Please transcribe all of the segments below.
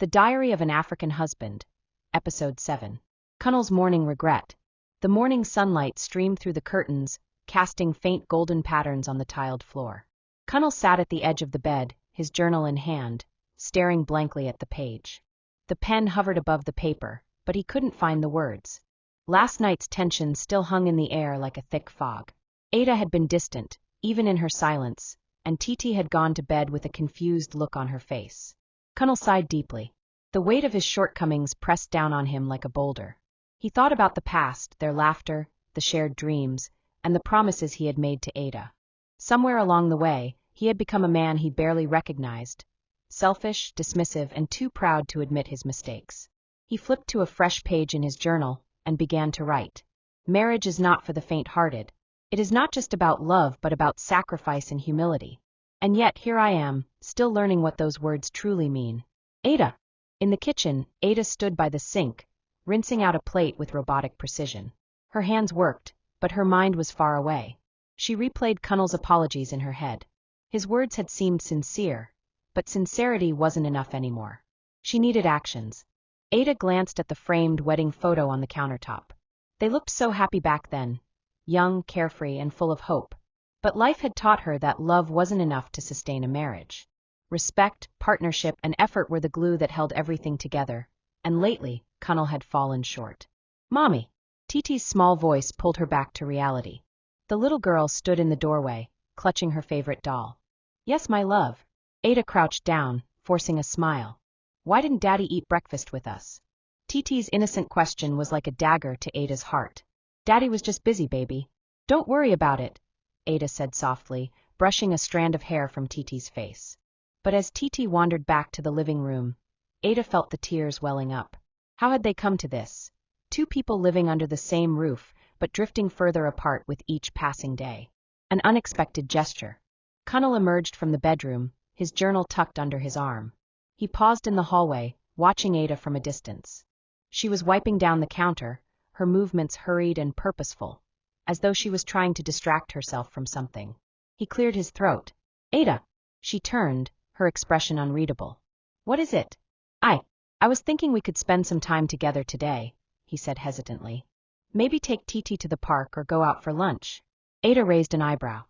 The Diary of an African Husband, Episode 7. Kunle's Morning Regret. The morning sunlight streamed through the curtains, casting faint golden patterns on the tiled floor. Kunle sat at the edge of the bed, his journal in hand, staring blankly at the page. The pen hovered above the paper, but he couldn't find the words. Last night's tension still hung in the air like a thick fog. Ada had been distant, even in her silence, and Titi had gone to bed with a confused look on her face. Kunle sighed deeply. The weight of his shortcomings pressed down on him like a boulder. He thought about the past, their laughter, the shared dreams, and the promises he had made to Ada. Somewhere along the way, he had become a man he barely recognized, selfish, dismissive, and too proud to admit his mistakes. He flipped to a fresh page in his journal and began to write. Marriage is not for the faint-hearted. It is not just about love but about sacrifice and humility. And yet here I am, still learning what those words truly mean. Ada! In the kitchen, Ada stood by the sink, rinsing out a plate with robotic precision. Her hands worked, but her mind was far away. She replayed Kunle's apologies in her head. His words had seemed sincere, but sincerity wasn't enough anymore. She needed actions. Ada glanced at the framed wedding photo on the countertop. They looked so happy back then, young, carefree, and full of hope. But life had taught her that love wasn't enough to sustain a marriage. Respect, partnership, and effort were the glue that held everything together, and lately, Kunle had fallen short. Mommy! Titi's small voice pulled her back to reality. The little girl stood in the doorway, clutching her favorite doll. Yes, my love. Ada crouched down, forcing a smile. Why didn't Daddy eat breakfast with us? Titi's innocent question was like a dagger to Ada's heart. Daddy was just busy, baby. Don't worry about it, Ada said softly, brushing a strand of hair from Titi's face. But as Titi wandered back to the living room, Ada felt the tears welling up. How had they come to this? Two people living under the same roof, but drifting further apart with each passing day. An unexpected gesture. Kunle emerged from the bedroom, his journal tucked under his arm. He paused in the hallway, watching Ada from a distance. She was wiping down the counter, her movements hurried and purposeful, as though she was trying to distract herself from something. He cleared his throat. Ada! She turned, her expression unreadable. What is it? I was thinking we could spend some time together today, he said hesitantly. Maybe take Titi to the park or go out for lunch. Ada raised an eyebrow.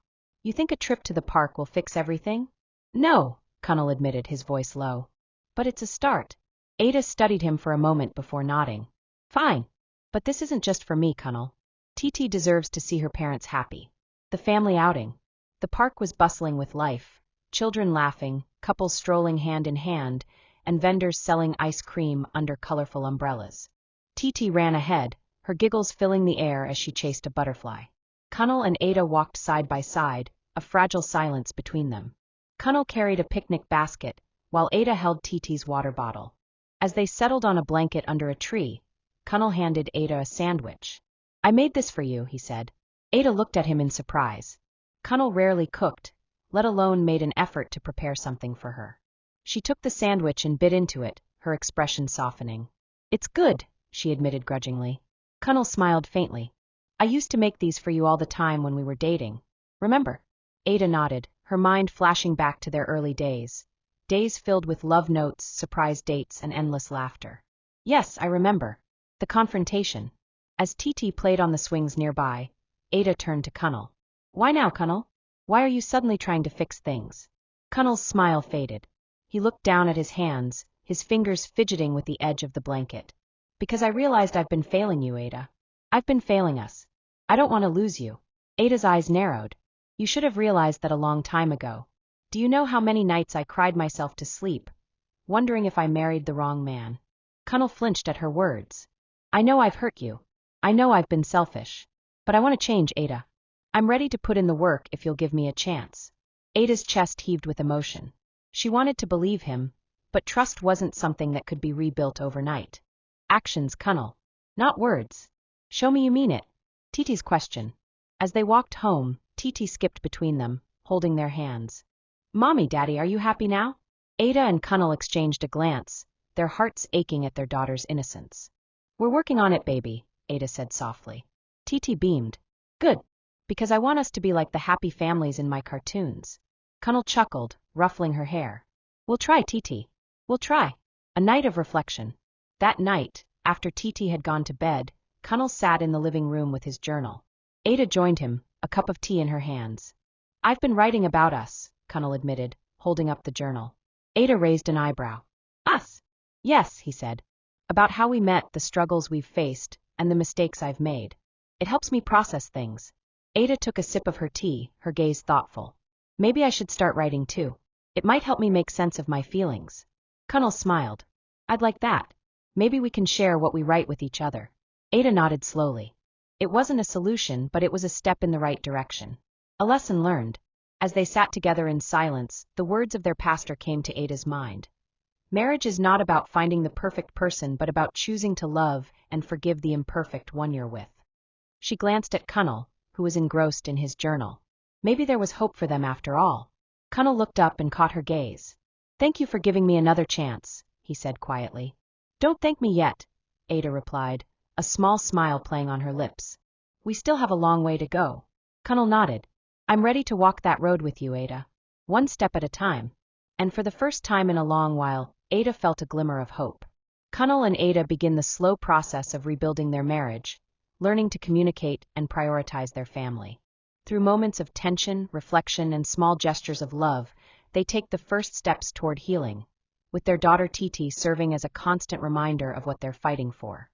You think a trip to the park will fix everything? No, Kunle admitted, his voice low. But it's a start. Ada studied him for a moment before nodding. Fine. But this isn't just for me, Kunle. Titi deserves to see her parents happy. The family outing. The park was bustling with life, children laughing, couples strolling hand in hand, and vendors selling ice cream under colorful umbrellas. Titi ran ahead, her giggles filling the air as she chased a butterfly. Kunle and Ada walked side by side, a fragile silence between them. Kunle carried a picnic basket, while Ada held Titi's water bottle. As they settled on a blanket under a tree, Kunle handed Ada a sandwich. I made this for you, he said. Ada looked at him in surprise. Kunle rarely cooked, let alone made an effort to prepare something for her. She took the sandwich and bit into it, her expression softening. It's good, she admitted grudgingly. Kunle smiled faintly. I used to make these for you all the time when we were dating. Remember? Ada nodded, her mind flashing back to their early days. Days filled with love notes, surprise dates, and endless laughter. Yes, I remember. The confrontation. As Titi played on the swings nearby, Ada turned to Kunle. Why now, Kunle? Why are you suddenly trying to fix things? Kunle's smile faded. He looked down at his hands, his fingers fidgeting with the edge of the blanket. Because I realized I've been failing you, Ada. I've been failing us. I don't want to lose you. Ada's eyes narrowed. You should have realized that a long time ago. Do you know how many nights I cried myself to sleep, wondering if I married the wrong man? Kunle flinched at her words. I know I've hurt you. I know I've been selfish. But I want to change, Ada. I'm ready to put in the work if you'll give me a chance. Ada's chest heaved with emotion. She wanted to believe him, but trust wasn't something that could be rebuilt overnight. Actions, Kunle. Not words. Show me you mean it. Titi's question. As they walked home, Titi skipped between them, holding their hands. Mommy, Daddy, are you happy now? Ada and Kunle exchanged a glance, their hearts aching at their daughter's innocence. We're working on it, baby, Ada said softly. Titi beamed. Good. Because I want us to be like the happy families in my cartoons. Kunle chuckled, ruffling her hair. We'll try, Titi. We'll try. A night of reflection. That night, after Titi had gone to bed, Kunle sat in the living room with his journal. Ada joined him, a cup of tea in her hands. I've been writing about us, Kunle admitted, holding up the journal. Ada raised an eyebrow. Us? Yes, he said. About how we met, the struggles we've faced, and the mistakes I've made. It helps me process things. Ada took a sip of her tea, her gaze thoughtful. Maybe I should start writing too. It might help me make sense of my feelings. Kunle smiled. I'd like that. Maybe we can share what we write with each other. Ada nodded slowly. It wasn't a solution, but it was a step in the right direction. A lesson learned. As they sat together in silence, the words of their pastor came to Ada's mind. Marriage is not about finding the perfect person, but about choosing to love and forgive the imperfect one you're with. She glanced at Kunle, who was engrossed in his journal. Maybe there was hope for them after all. Kunle looked up and caught her gaze. Thank you for giving me another chance, he said quietly. Don't thank me yet, Ada replied, a small smile playing on her lips. We still have a long way to go. Kunle nodded. I'm ready to walk that road with you, Ada. One step at a time. And for the first time in a long while, Ada felt a glimmer of hope. Kunle and Ada begin the slow process of rebuilding their marriage, learning to communicate and prioritize their family. Through moments of tension, reflection, and small gestures of love, they take the first steps toward healing, with their daughter Titi serving as a constant reminder of what they're fighting for.